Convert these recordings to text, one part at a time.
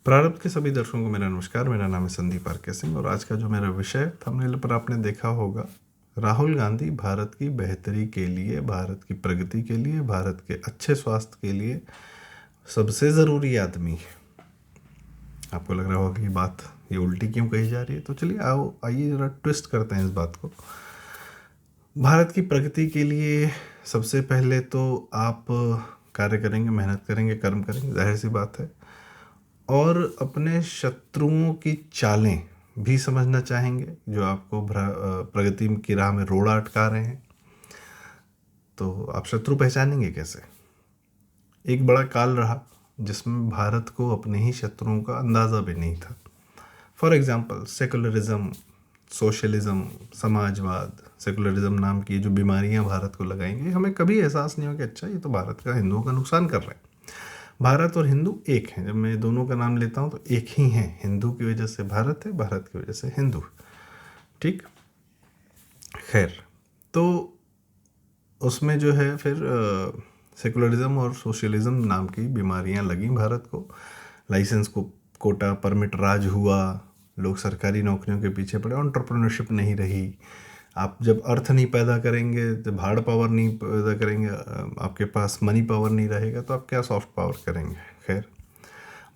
प्रारब्ध के सभी दर्शकों को मेरा नमस्कार। मेरा नाम है संदीप आर.के. सिंह और आज का जो मेरा विषय थंबनेल पर आपने देखा होगा, राहुल गांधी भारत की बेहतरी के लिए, भारत की प्रगति के लिए, भारत के अच्छे स्वास्थ्य के लिए सबसे ज़रूरी आदमी है। आपको लग रहा होगा कि बात ये उल्टी क्यों कही जा रही है, तो चलिए आइए ज़रा ट्विस्ट करते हैं इस बात को। भारत की प्रगति के लिए सबसे पहले तो आप कार्य करेंगे, मेहनत करेंगे, कर्म करेंगे, जाहिर सी बात है, और अपने शत्रुओं की चालें भी समझना चाहेंगे जो आपको प्रगति की राह में रोड़ा अटका रहे हैं। तो आप शत्रु पहचानेंगे कैसे? एक बड़ा काल रहा जिसमें भारत को अपने ही शत्रुओं का अंदाज़ा भी नहीं था। फॉर एग्जांपल सेकुलरिज्म, सोशलिज्म, समाजवाद, सेकुलरिज्म नाम की जो बीमारियां भारत को लगाएंगी, हमें कभी एहसास नहीं हो कि अच्छा ये तो भारत का, हिंदुओं का नुकसान कर रहे हैं। भारत और हिंदू एक हैं। जब मैं दोनों का नाम लेता हूँ तो एक ही हैं। हिंदू की वजह से भारत है, भारत की वजह से हिंदू। ठीक, खैर, तो उसमें जो है फिर सेकुलरिज्म और सोशलिज्म नाम की बीमारियां लगी भारत को। लाइसेंस को कोटा परमिट राज हुआ, लोग सरकारी नौकरियों के पीछे पड़े, एंटरप्रेन्योरशिप नहीं रही। आप जब अर्थ नहीं पैदा करेंगे, जब हार्ड पावर नहीं पैदा करेंगे, आपके पास मनी पावर नहीं रहेगा, तो आप क्या सॉफ्ट पावर करेंगे? खैर,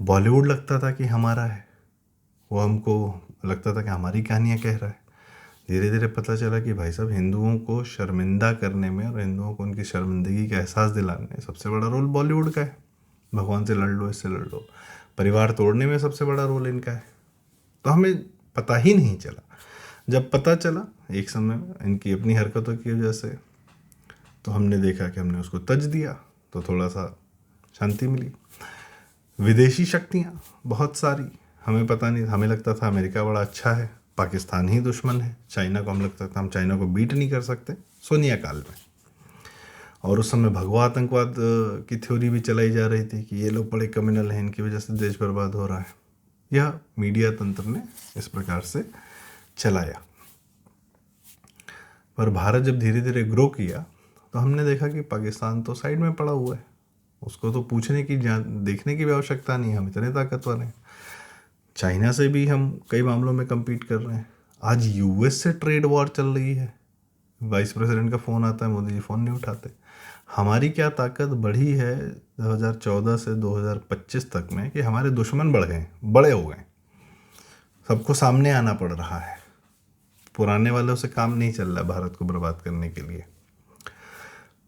बॉलीवुड लगता था कि हमारा है, वो हमको लगता था कि हमारी कहानियाँ कह रहा है। धीरे धीरे पता चला कि भाई साहब, हिंदुओं को शर्मिंदा करने में और हिंदुओं को उनकी शर्मिंदगी का एहसास दिलाने में सबसे बड़ा रोल बॉलीवुड का है। भगवान से लड़ लो, इससे लड़ लो। परिवार तोड़ने में सबसे बड़ा रोल इनका है। तो हमें पता ही नहीं चला। जब पता चला एक समय में इनकी अपनी हरकतों की वजह से, तो हमने देखा कि हमने उसको तज दिया, तो थोड़ा सा शांति मिली। विदेशी शक्तियाँ बहुत सारी, हमें पता नहीं, हमें लगता था अमेरिका बड़ा अच्छा है, पाकिस्तान ही दुश्मन है। चाइना को हम लगता था हम चाइना को बीट नहीं कर सकते, सोनिया काल में। और उस समय भगवा आतंकवाद की थ्योरी भी चलाई जा रही थी कि ये लोग बड़े क्रिमिनल हैं, इनकी वजह से देश बर्बाद हो रहा है। यह मीडिया तंत्र ने इस प्रकार से चलाया। पर भारत जब धीरे धीरे ग्रो किया तो हमने देखा कि पाकिस्तान तो साइड में पड़ा हुआ है, उसको तो पूछने की, देखने की भी आवश्यकता नहीं है, हम इतने ताकतवर हैं। चाइना से भी हम कई मामलों में compete कर रहे हैं। आज यूएस से ट्रेड वॉर चल रही है, वाइस प्रेसिडेंट का फ़ोन आता है, मोदी जी फ़ोन नहीं उठाते। हमारी क्या ताकत बढ़ी है 2014 से 2025 तक में कि हमारे दुश्मन बढ़ गए, बड़े हो गए, सबको सामने आना पड़ रहा है। पुराने वालों से काम नहीं चल रहा भारत को बर्बाद करने के लिए।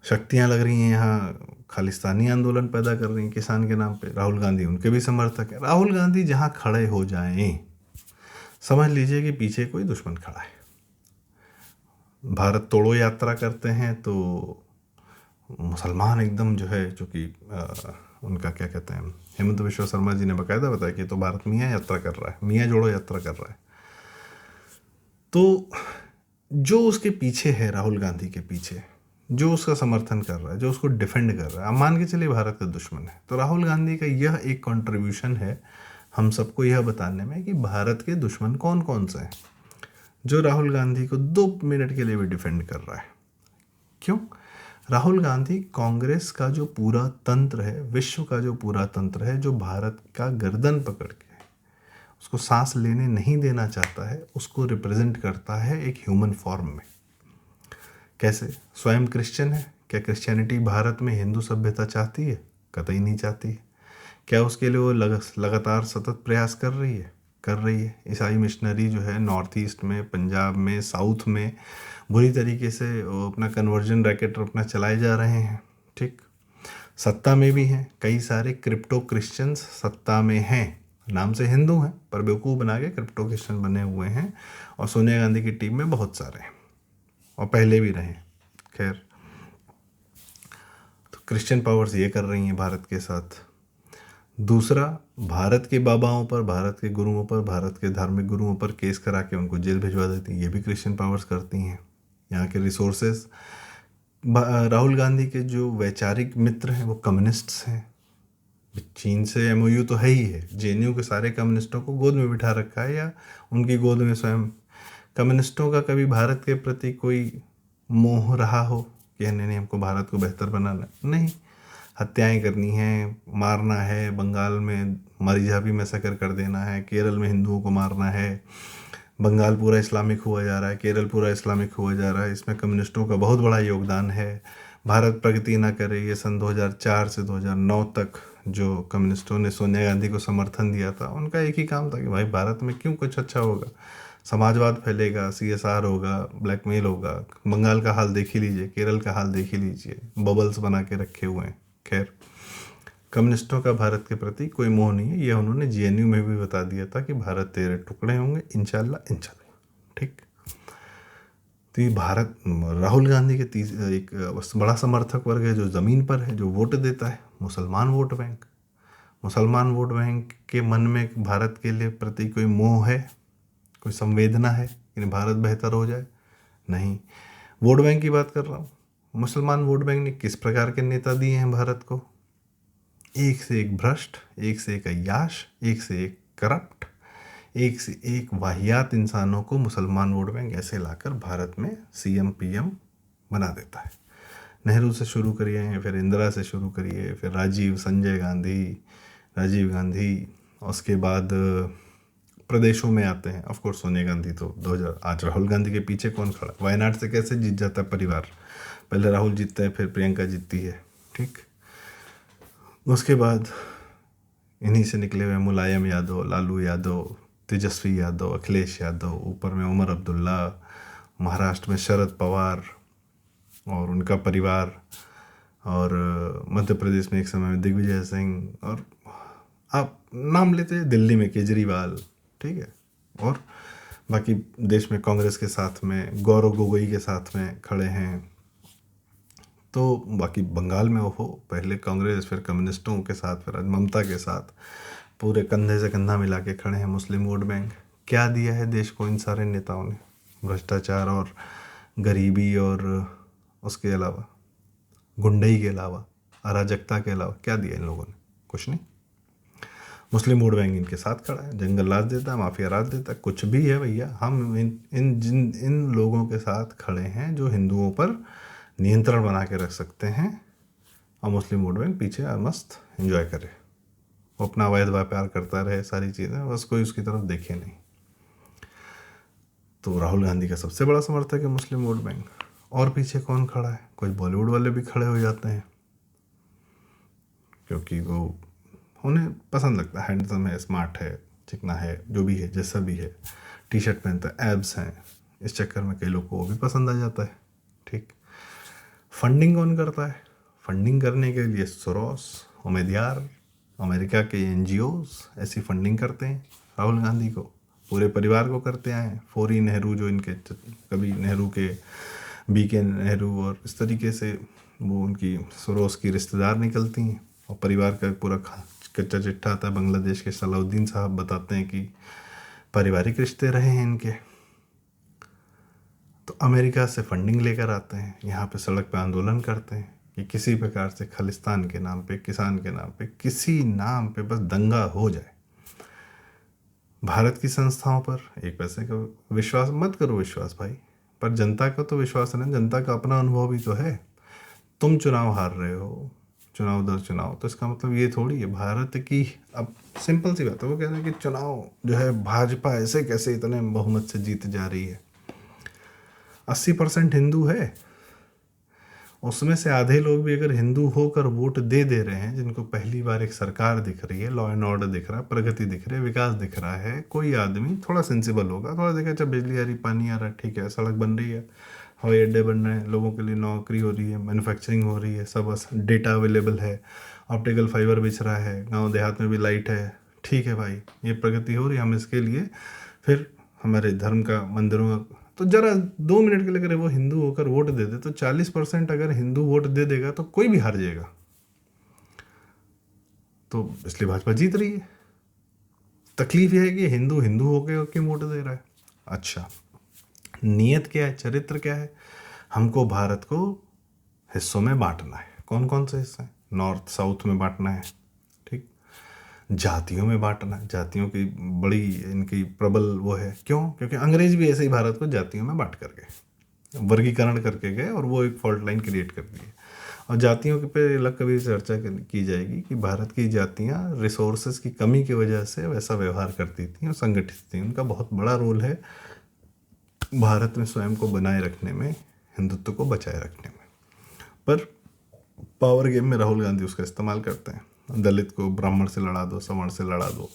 शक्तियां लग रही हैं यहाँ, खालिस्तानी आंदोलन पैदा कर रही हैं किसान के नाम पे। राहुल गांधी उनके भी समर्थक है। राहुल गांधी जहाँ खड़े हो जाएं, समझ लीजिए कि पीछे कोई दुश्मन खड़ा है। भारत तोड़ो यात्रा करते हैं तो मुसलमान एकदम जो है, चूँकि उनका क्या कहते हैं, हेमंत विश्व शर्मा जी ने बाकायदा बताया कि तो भारत मियाँ यात्रा कर रहा है, मियाँ जोड़ो यात्रा कर रहा है। तो जो उसके पीछे है, राहुल गांधी के पीछे, जो उसका समर्थन कर रहा है, जो उसको डिफेंड कर रहा है, आप मान के चलिए भारत का दुश्मन है। तो राहुल गांधी का यह एक कंट्रीब्यूशन है हम सबको यह बताने में कि भारत के दुश्मन कौन कौन से हैं, जो राहुल गांधी को 2 मिनट के लिए भी डिफेंड कर रहा है। क्यों? राहुल गांधी कांग्रेस का जो पूरा तंत्र है, विश्व का जो पूरा तंत्र है, जो भारत का गर्दन पकड़ के उसको सांस लेने नहीं देना चाहता है, उसको रिप्रेजेंट करता है एक ह्यूमन फॉर्म में। कैसे? स्वयं क्रिश्चियन है, क्या क्रिश्चियनिटी भारत में हिंदू सभ्यता चाहती है? कतई नहीं चाहती है। क्या उसके लिए वो लगातार सतत प्रयास कर रही है? कर रही है। ईसाई मिशनरी जो है नॉर्थ ईस्ट में, पंजाब में, साउथ में बुरी तरीके से वो अपना कन्वर्जन रैकेट अपना चलाए जा रहे हैं। ठीक, सत्ता में भी हैं, कई सारे क्रिप्टो क्रिश्चियंस सत्ता में हैं, नाम से हिंदू हैं पर बेवकूफ़ बना के क्रिप्टो क्रिश्चियन बने हुए हैं। और सोनिया गांधी की टीम में बहुत सारे हैं और पहले भी रहे। खैर, तो क्रिश्चियन पावर्स ये कर रही हैं भारत के साथ। दूसरा, भारत के बाबाओं पर, भारत के गुरुओं पर, भारत के धार्मिक गुरुओं पर केस करा के उनको जेल भिजवा देती हैं, ये भी क्रिश्चियन पावर्स करती हैं। यहाँ के रिसोर्सेज, राहुल गांधी के जो वैचारिक मित्र हैं वो कम्युनिस्ट्स हैं। चीन से एमओयू तो है ही है, जेएनयू के सारे कम्युनिस्टों को गोद में बिठा रखा है, या उनकी गोद में स्वयं। कम्युनिस्टों का कभी भारत के प्रति कोई मोह रहा हो कि नहीं नहीं हमको भारत को बेहतर बनाना? नहीं। हत्याएं करनी है, मारना है, बंगाल में मरीजाबी मैसेकर कर देना है, केरल में हिंदुओं को मारना है, बंगाल पूरा इस्लामिक हुआ जा रहा है, केरल पूरा इस्लामिक हुआ जा रहा है, इसमें कम्युनिस्टों का बहुत बड़ा योगदान है। भारत प्रगति ना करे, ये सन 2004 से 2009 तक जो कम्युनिस्टों ने सोनिया गांधी को समर्थन दिया था, उनका एक ही काम था कि भाई भारत में क्यों कुछ अच्छा होगा, समाजवाद फैलेगा, CSR होगा, ब्लैकमेल होगा। बंगाल का हाल देख ही लीजिए, केरल का हाल देख ही लीजिए, बबल्स बना के रखे हुए हैं। खैर, कम्युनिस्टों का भारत के प्रति कोई मोह नहीं है, ये उन्होंने GNU में भी बता दिया था कि भारत तेरे टुकड़े होंगे इंशाल्लाह इंशाल्लाह। ठीक। तो ये भारत, राहुल गांधी के एक बड़ा समर्थक वर्ग है जो ज़मीन पर है, जो वोट देता है, मुसलमान वोट बैंक। मुसलमान वोट बैंक के मन में भारत के लिए प्रति कोई मोह है, कोई संवेदना है कि भारत बेहतर हो जाए? नहीं। वोट बैंक की बात कर रहा हूँ। मुसलमान वोट बैंक ने किस प्रकार के नेता दिए हैं भारत को? एक से एक भ्रष्ट, एक से एक अय्याश, एक से एक करप्ट, एक से एक वाहियात इंसानों को मुसलमान वोट बैंक ऐसे लाकर भारत में CM PM बना देता है। नेहरू से शुरू करिए, फिर इंदिरा से शुरू करिए, फिर राजीव गांधी, उसके बाद प्रदेशों में आते हैं। ऑफ कोर्स सोनिया गांधी तो 2000। आज राहुल गांधी के पीछे कौन खड़ा? वायनाड से कैसे जीत जाता है परिवार? पहले राहुल जीतता है, फिर प्रियंका जीतती है। ठीक। उसके बाद इन्हीं से निकले हुए मुलायम यादव, लालू यादव, तेजस्वी यादव, अखिलेश यादव, ऊपर में उमर अब्दुल्ला, महाराष्ट्र में शरद पवार और उनका परिवार, और मध्य प्रदेश में एक समय में दिग्विजय सिंह, और आप नाम लेते हैं, दिल्ली में केजरीवाल। ठीक है। और बाकी देश में कांग्रेस के साथ में गौरव गोगोई के साथ में खड़े हैं। तो बाकी बंगाल में वो पहले कांग्रेस, फिर कम्युनिस्टों के साथ, फिर ममता के साथ पूरे कंधे से कंधा मिला के खड़े हैं मुस्लिम वोट बैंक। क्या दिया है देश को इन सारे नेताओं ने? भ्रष्टाचार और गरीबी, और उसके अलावा गुंडई के अलावा, अराजकता के अलावा क्या दिया इन लोगों ने? कुछ नहीं। मुस्लिम वोट बैंक इनके साथ खड़ा है, जंगल राज देता है, माफिया राज देता है, कुछ भी है भैया। हम इन लोगों के साथ खड़े हैं जो हिंदुओं पर नियंत्रण बना के रख सकते हैं, और मुस्लिम वोट बैंक पीछे मस्त एंजॉय करे, वो अपना अवैध व्यापार करता रहे, सारी चीज़ें, बस कोई उसकी तरफ देखे नहीं। तो राहुल गांधी का सबसे बड़ा समर्थक है मुस्लिम वोट बैंक। और पीछे कौन खड़ा है? कुछ बॉलीवुड वाले भी खड़े हो जाते हैं, क्योंकि वो उन्हें पसंद लगता है, हैंडसम है, स्मार्ट है, चिकना है, जो भी है, जैसा भी है, T-शर्ट पहनता है, एब्स हैं, इस चक्कर में कई लोग को वो भी पसंद आ जाता है। ठीक। फंडिंग कौन करता है? फंडिंग करने के लिए सोरोस, उमेदयार, अमेरिका के NGOs ऐसी फंडिंग करते हैं राहुल गांधी को, पूरे परिवार को करते आए हैं। फोरी नेहरू, जो इनके कभी नेहरू के BK नेहरू, और इस तरीके से वो उनकी सोरोस की रिश्तेदार निकलती हैं, और परिवार का पूरा कच्चा चिट्ठा आता है। बांग्लादेश के सलाउद्दीन साहब बताते हैं कि पारिवारिक रिश्ते रहे हैं इनके। तो अमेरिका से फंडिंग लेकर आते हैं, यहाँ पे सड़क पे आंदोलन करते हैं कि किसी प्रकार से खालिस्तान के नाम पे, किसान के नाम पे, किसी नाम पे बस दंगा हो जाए। भारत की संस्थाओं पर एक पैसे का विश्वास मत करो, विश्वास भाई, पर जनता का तो विश्वास है ना, जनता का अपना अनुभव भी तो है। तुम चुनाव हार रहे हो, चुनाव दर चुनाव, तो इसका मतलब ये थोड़ी है भारत की। अब सिंपल सी बात है, वो कह रहे हैं कि चुनाव जो है भाजपा ऐसे कैसे इतने बहुमत से जीत जा रही है। 80% हिंदू है, उसमें से आधे लोग भी अगर हिंदू होकर वोट दे रहे हैं, जिनको पहली बार एक सरकार दिख रही है, लॉ एंड ऑर्डर दिख रहा है, प्रगति दिख रही है, विकास दिख रहा है, कोई आदमी थोड़ा सेंसिबल होगा, थोड़ा देखा, अच्छा बिजली आ रही, पानी आ रहा है, ठीक है, सड़क बन रही है, हवाई अड्डे बन रहे हैं, लोगों के लिए नौकरी हो रही है, मैन्युफैक्चरिंग हो रही है, सब डेटा अवेलेबल है, ऑप्टिकल फाइबर बिछ रहा है, गाँव देहात में भी लाइट है, ठीक है भाई, ये प्रगति हो रही है। हम इसके लिए फिर हमारे धर्म का, मंदिरों का, तो जरा 2 मिनट के लिए अगर वो हिंदू होकर वोट दे दे, तो 40% अगर हिंदू वोट दे देगा तो कोई भी हार जाएगा। तो इसलिए भाजपा जीत रही है। तकलीफ यह है कि हिंदू हिंदू होके वोट दे रहा है। अच्छा, नियत क्या है, चरित्र क्या है? हमको भारत को हिस्सों में बांटना है। कौन कौन से हिस्से हैं? नॉर्थ साउथ में बांटना है, ठीक। जातियों में बांटना है, जातियों की बड़ी इनकी प्रबल वो है। क्यों? क्योंकि अंग्रेज भी ऐसे ही भारत को जातियों में बांट कर गए, वर्गीकरण करके गए, और वो एक फॉल्ट लाइन क्रिएट कर दी है। और जातियों के पे अलग कभी चर्चा की जाएगी कि भारत की जातियाँ रिसोर्सेज की कमी की वजह से वैसा व्यवहार करती थी और संगठित थी। उनका बहुत बड़ा रोल है भारत में स्वयं को बनाए रखने में, हिंदुत्व को बचाए रखने में। पर पावर गेम में राहुल गांधी उसका इस्तेमाल करते हैं। दलित को ब्राह्मण से लड़ा दो, सवर्ण से लड़ा दो,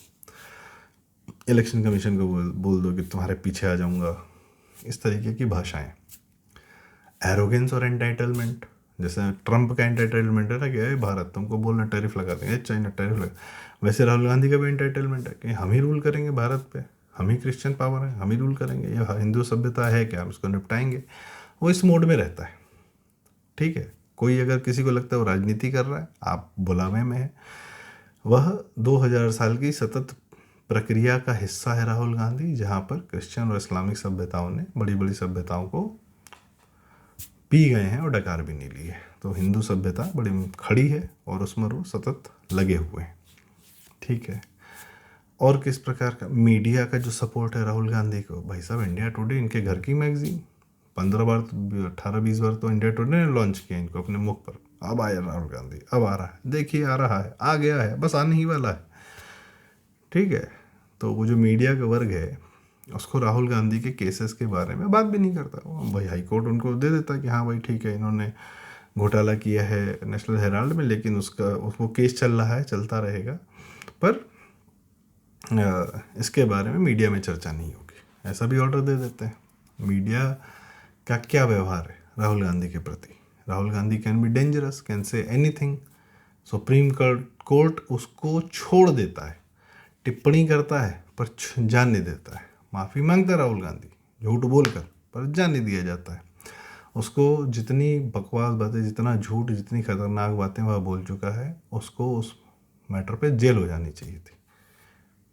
इलेक्शन कमीशन को बोल दो कि तुम्हारे पीछे आ जाऊंगा, इस तरीके की भाषाएं। एरोगेंस और एंटाइटलमेंट, जैसे ट्रंप का एंटाइटलमेंट है ना कि अरे भारत तुमको बोलना टैरिफ लगा देंगे, चाइना टैरिफ लगा, वैसे राहुल गांधी का भी एंटाइटलमेंट है कि हम ही रूल करेंगे भारत पे, हम ही क्रिश्चियन पावर है, हम ही रूल करेंगे, ये हिंदू सभ्यता है क्या, हम इसको निपटाएंगे। वो इस मोड में रहता है। ठीक है, कोई अगर किसी को लगता है वो राजनीति कर रहा है, आप बुलावे में है। वह 2000 साल की सतत प्रक्रिया का हिस्सा है राहुल गांधी, जहाँ पर क्रिश्चियन और इस्लामिक सभ्यताओं ने, बड़ी बड़ी सभ्यताओं को पी गए हैं और डकार भी नहीं ली है। तो हिंदू सभ्यता बड़ी खड़ी है और उसमें वो सतत लगे हुए हैं। ठीक है, और किस प्रकार का मीडिया का जो सपोर्ट है राहुल गांधी को, भाई साहब इंडिया टुडे इनके घर की मैगजीन, 15 बार 18-20 बार तो इंडिया टुडे ने लॉन्च किया इनको अपने मुख पर। अब आया राहुल गांधी, अब आ रहा है, देखिए आ रहा है, आ गया है, बस आने ही वाला है। ठीक है, तो वो जो मीडिया का वर्ग है उसको राहुल गांधी के केसेस के बारे में बात भी नहीं करता। भाई हाई कोर्ट उनको दे देता कि हाँ भाई ठीक है, इन्होंने घोटाला किया है नेशनल हेराल्ड में, लेकिन वो केस चल रहा है, चलता रहेगा, पर इसके बारे में मीडिया में चर्चा नहीं होगी, ऐसा भी ऑर्डर दे देते हैं। मीडिया का क्या व्यवहार है राहुल गांधी के प्रति? Rahul Gandhi can be dangerous, can say anything. Supreme court उसको छोड़ देता है, टिप्पणी करता है पर जाने देता है। माफ़ी मांगता है राहुल गांधी झूठ बोलकर, पर जाने दिया जाता है उसको। जितनी बकवास बातें, जितना झूठ, जितनी खतरनाक बातें वह बोल चुका है, उसको उस मैटर पे जेल हो जानी चाहिए थी,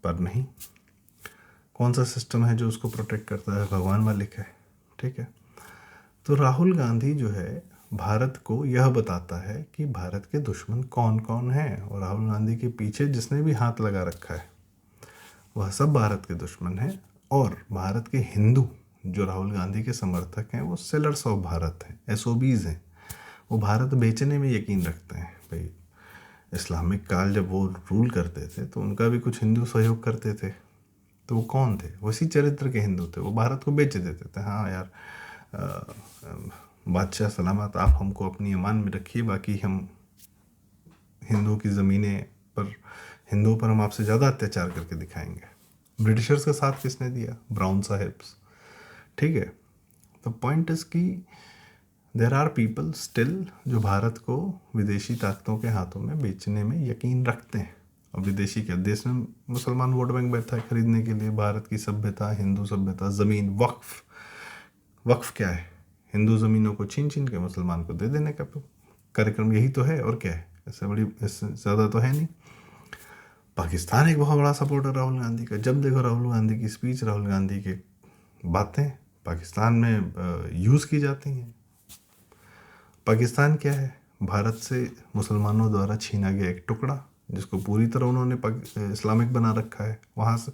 पर नहीं। कौन सा सिस्टम है जो उसको प्रोटेक्ट करता है? भगवान मालिक है। ठीक है, तो राहुल गांधी जो है भारत को यह बताता है कि भारत के दुश्मन कौन कौन हैं, और राहुल गांधी के पीछे जिसने भी हाथ लगा रखा है वह सब भारत के दुश्मन हैं। और भारत के हिंदू जो राहुल गांधी के समर्थक हैं वो सेलर्स ऑफ भारत हैं, एसओबीज हैं। वो भारत बेचने में यकीन रखते हैं। भाई इस्लामिक काल जब वो रूल करते थे तो उनका भी कुछ हिंदू सहयोग करते थे, तो वो कौन थे? वो इसी चरित्र के हिंदू थे। वो भारत को बेच देते थे, हाँ यार बादशाह सलामत, आप हमको अपनी अमान में रखिए, बाकी हम हिंदुओं की ज़मीनें पर, हिंदुओं पर हम आपसे ज़्यादा अत्याचार करके दिखाएंगे। ब्रिटिशर्स का साथ किसने दिया? Brown sahibs. ठीक है, तो पॉइंट इज कि देर आर पीपल स्टिल जो भारत को विदेशी ताकतों के हाथों में बेचने में यकीन रखते हैं। अब विदेशी क्या, देश में मुसलमान वोट बैंक बैठा है खरीदने के लिए भारत की सभ्यता, हिंदू सभ्यता, ज़मीन, वक्फ। वक्फ क्या है? हिंदू ज़मीनों को छीन छीन के मुसलमान को दे देने का कार्यक्रम, यही तो है। और क्या है? इससे बड़ी, इससे ज़्यादा तो है नहीं। पाकिस्तान एक बहुत बड़ा सपोर्टर राहुल गांधी का। जब देखो राहुल गांधी की स्पीच, राहुल गांधी की बातें पाकिस्तान में यूज़ की जाती हैं। पाकिस्तान क्या है? भारत से मुसलमानों द्वारा छीना गया एक टुकड़ा, जिसको पूरी तरह उन्होंने इस्लामिक बना रखा है। वहाँ से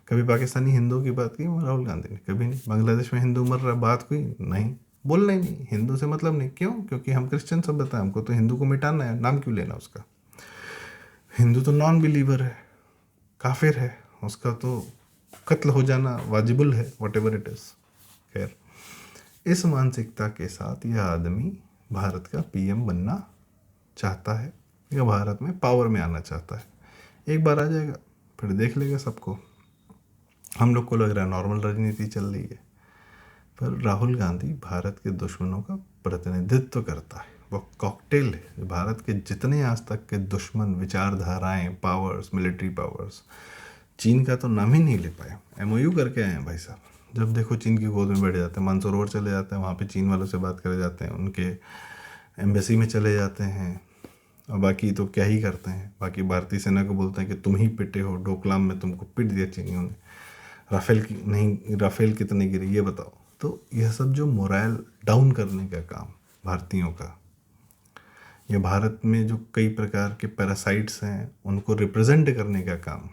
कभी पाकिस्तानी हिंदुओं की बात की राहुल गांधी ने? कभी नहीं। बांग्लादेश में हिंदू मर रहा, बात हुई? नहीं, बोलना ही नहीं, हिंदू से मतलब नहीं। क्यों? क्योंकि हम क्रिश्चियन सभ्यता है, हमको तो हिंदू को मिटाना है, नाम क्यों लेना उसका? हिंदू तो नॉन बिलीवर है, काफिर है, उसका तो कत्ल हो जाना वाजिबुल है, वट एवर इट इज़। खैर, इस मानसिकता के साथ यह आदमी भारत का पीएम बनना चाहता है या भारत में पावर में आना चाहता है। एक बार आ जाएगा फिर देख लेगा सबको। हम लोग को लग रहा है नॉर्मल राजनीति चल रही है, पर राहुल गांधी भारत के दुश्मनों का प्रतिनिधित्व करता है। वो कॉकटेल है जो भारत के जितने आज तक के दुश्मन, विचारधाराएं, पावर्स, मिलिट्री पावर्स, चीन का तो नाम ही नहीं ले पाए। एमओयू करके आए हैं भाई साहब। जब देखो चीन की गोद में बैठ जाते हैं, मानसरोवर चले जाते हैं, वहाँ पे चीन वालों से बात करे जाते हैं, उनके एम्बेसी में चले जाते हैं, और बाकी तो क्या ही करते हैं। बाकी भारतीय सेना को बोलते हैं कि तुम ही पिटे हो, डोकलाम में तुमको पिट दिया चीनियों ने, राफेल की नहीं, राफेल कितने गिरे ये बताओ। तो यह सब जो मोरल डाउन करने का काम भारतीयों का, या भारत में जो कई प्रकार के पैरासाइट्स हैं उनको रिप्रेजेंट करने का काम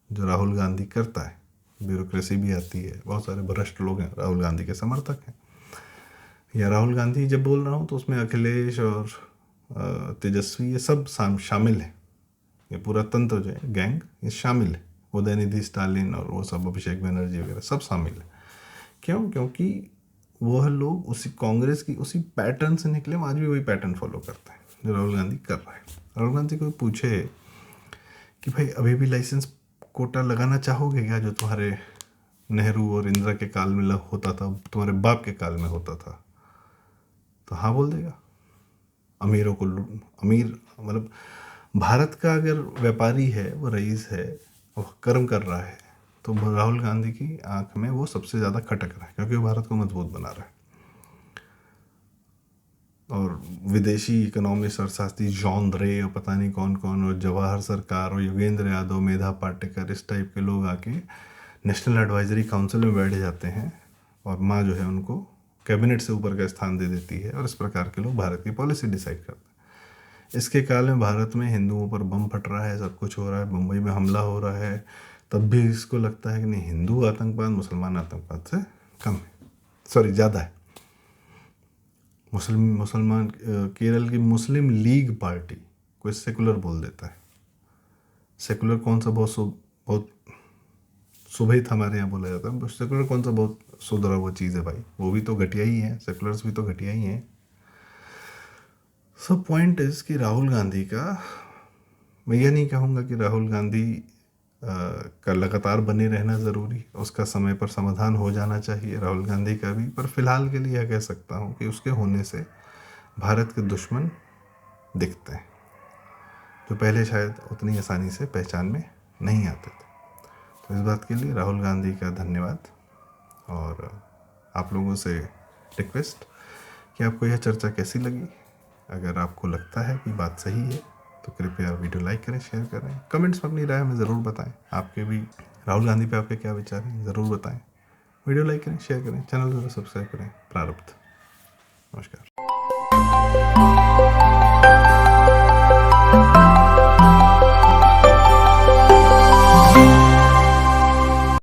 जो राहुल गांधी करता है, ब्यूरोक्रेसी भी आती है, बहुत सारे भ्रष्ट लोग हैं राहुल गांधी के समर्थक हैं। या राहुल गांधी जब बोल रहा हूँ तो उसमें अखिलेश और तेजस्वी, ये सब शामिल है। ये पूरा तंत्र जो है, गैंग, ये शामिल है। उदयनिधि स्टालिन और वो सब, अभिषेक बनर्जी वगैरह सब शामिल है। क्यों? क्योंकि वह लोग उसी कांग्रेस की उसी पैटर्न से निकले, आज भी वही पैटर्न फॉलो करते हैं जो राहुल गांधी कर रहा है। राहुल गांधी को पूछे कि भाई अभी भी लाइसेंस कोटा लगाना चाहोगे क्या, जो तुम्हारे नेहरू और इंदिरा के काल में होता था, तुम्हारे बाप के काल में होता था, तो हाँ बोल देगा। अमीरों को अमीर मतलब भारत का अगर व्यापारी है, वो रईस है, वो कर्म कर रहा है, तो राहुल गांधी की आंख में वो सबसे ज़्यादा खटक रहा है, क्योंकि वो भारत को मजबूत बना रहा है। और विदेशी इकोनॉमिस्ट अर्थशास्त्री जॉन रे और पता नहीं कौन कौन, और जवाहर सरकार और योगेंद्र यादव, मेधा पाटेकर, इस टाइप के लोग आके नेशनल एडवाइजरी काउंसिल में बैठ जाते हैं, और माँ जो है उनको कैबिनेट से ऊपर का स्थान दे देती है, और इस प्रकार के लोग भारत की पॉलिसी डिसाइड करते हैं। इसके काल में भारत में हिंदुओं पर बम फट रहा है, सब कुछ हो रहा है, मुंबई में हमला हो रहा है, तब भी इसको लगता है कि नहीं, हिंदू आतंकवाद मुसलमान आतंकवाद से कम है, सॉरी ज़्यादा है। मुसलमान केरल की मुस्लिम लीग पार्टी को सेकुलर बोल देता है। सेकुलर कौन सा बहुत सुबह ही हमारे यहाँ बोला जाता है, सेकुलर कौन सा बहुत सुधरा वो चीज़ है भाई, वो भी तो घटिया ही है, सेकुलर्स भी तो घटिया ही हैं। सब पॉइंट इज कि राहुल गांधी का, मैं ये नहीं कहूँगा कि राहुल गांधी का लगातार बने रहना ज़रूरी, उसका समय पर समाधान हो जाना चाहिए राहुल गांधी का भी, पर फिलहाल के लिए यह कह सकता हूँ कि उसके होने से भारत के दुश्मन दिखते हैं, जो पहले शायद उतनी आसानी से पहचान में नहीं आते थे। तो इस बात के लिए राहुल गांधी का धन्यवाद, और आप लोगों से रिक्वेस्ट कि आपको यह चर्चा कैसी लगी। अगर आपको लगता है कि बात सही है तो कृपया वीडियो लाइक करें, शेयर करें, कमेंट्स में अपनी राय हमें ज़रूर बताएं। आपके भी राहुल गांधी पे आपके क्या विचार हैं, ज़रूर बताएं। वीडियो लाइक करें, शेयर करें, चैनल ज़रूर सब्सक्राइब करें। प्रारब्ध। नमस्कार।